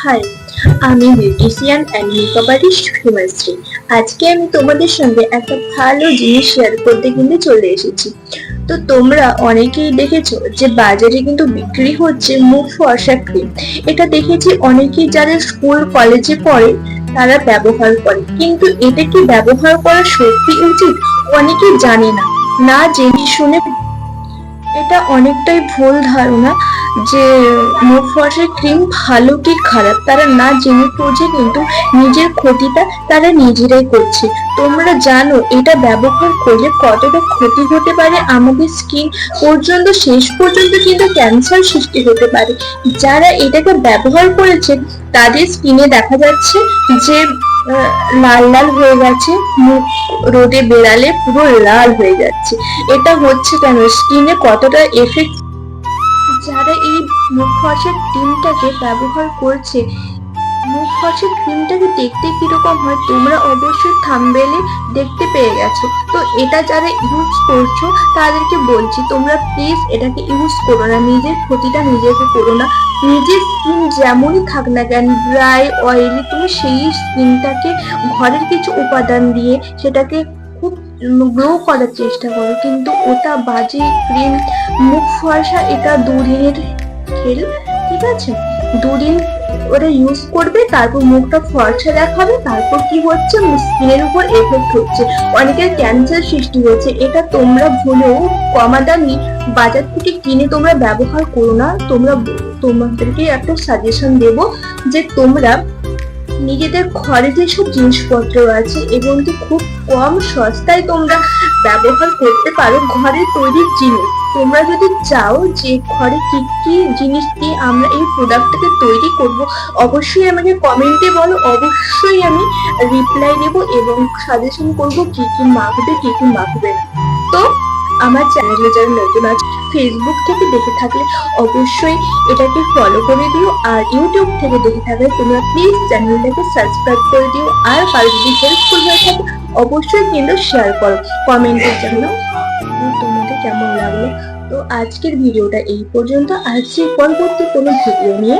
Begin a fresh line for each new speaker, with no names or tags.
High, আমি beautician and makeup artist Himashree. আজকে আমি তোমাদের সঙ্গে একটা ভালো জিনিস শেয়ার করতে কিন্তু চলে এসেছি। তো তোমরা অনেকেই দেখেছো যে বাজারে কিন্তু বিক্রি হচ্ছে মুখ ফর্সা ক্রিম। এটা দেখেছি অনেকেই যাদের স্কুল কলেজে পড়ে তারা ব্যবহার করে, কিন্তু এটা কি ব্যবহার করা সত্যি উচিত? অনেকেই জানে না, না জেনে শুনে। এটা অনেকটাই ভুল ধারণা যে মুখ ফসের ক্রিম ভালো কি খারাপ তারা না জেনে বুঝে কিন্তু নিজের ক্ষতিটা তারা নিজেরাই করছে। তোমরা জানো এটা ব্যবহার করলে কতটা ক্ষতি হতে পারে আমাদের স্কিন পর্যন্ত, শেষ পর্যন্ত কিন্তু ক্যান্সার সৃষ্টি হতে পারে। যারা এটাকে ব্যবহার করেছে তাদের স্কিনে দেখা যাচ্ছে যে লাল লাল হয়ে গেছে, মুখ রোদে বেড়ালে পুরো লাল হয়ে যাচ্ছে। এটা হচ্ছে কেন? স্কিনে কতটা এফেক্ট। যারা এই মুখ ফসের ক্রিমটাকে ব্যবহার করছে, মুখ ফসের ক্রিমটাকে দেখতে কিরকম হয় তোমরা অবশ্যই থাম্বনেইলে দেখতে পেয়ে গেছো। তো এটা যারা ইউজ করছো তাদেরকে বলছি তোমরা প্লিজ এটাকে ইউজ করো না, নিজের ক্ষতিটা নিজেকে করো না। নিজের স্কিন যেমনই থাক না কেন, ড্রাই অয়েলি, তুমি সেই স্কিনটাকে ঘরের কিছু উপাদান দিয়ে সেটাকে খুব গ্লো করার চেষ্টা করো, কিন্তু ওটা বাজে ক্রিম মুখ ফর্সা এটা দুদিনের খেল, ঠিক আছে? দুদিন ওটা ইউজ করবে, তারপর মুখটা ফর্সা দেখাবে, তারপর কি হচ্ছে স্কিনের উপর এফেক্ট হচ্ছে, অনেকের ক্যান্সার সৃষ্টি হচ্ছে। এটা তোমরা ভুলেও কমা দামি বাজার থেকে কিনে তোমরা ব্যবহার করো না। তোমাদেরকে একটা সাজেশন দেব যে তোমরা নিজেদের ঘরে যেসব জিনিসপত্র আছে এবং কি খুব কম সস্তায় তোমরা ব্যবহার করতে পারো ঘরে তৈরি জিনিস। তোমরা যদি চাও যে ঘরে কি কি জিনিস দিয়ে আমরা এই প্রোডাক্টটাকে তৈরি করব, অবশ্যই আমাকে কমেন্টে বলো, অবশ্যই আমি রিপ্লাই দেব এবং সাজেশন করব কি কি মাখবে কি কি মাখবে না। তো আমার চ্যানেলে যারা নতুন আছে ফেসবুক থেকে দেখে থাকলে অবশ্যই এটাকে ফলো করে দিও, আর ইউটিউব থেকে দেখে থাকলে তোমরা প্লিজ চ্যানেলটাকে সাবস্ক্রাইব করে দিও। আর কারো যদি হেল্পফুল হয়ে থাকে অবশ্যই কিন্তু শেয়ার করো কমেন্টের জন্য তোমাদের কেমন লাগলো। তো আজকের ভিডিওটা এই পর্যন্ত, আসছি পরবর্তী কোনো ভিডিও নিয়ে।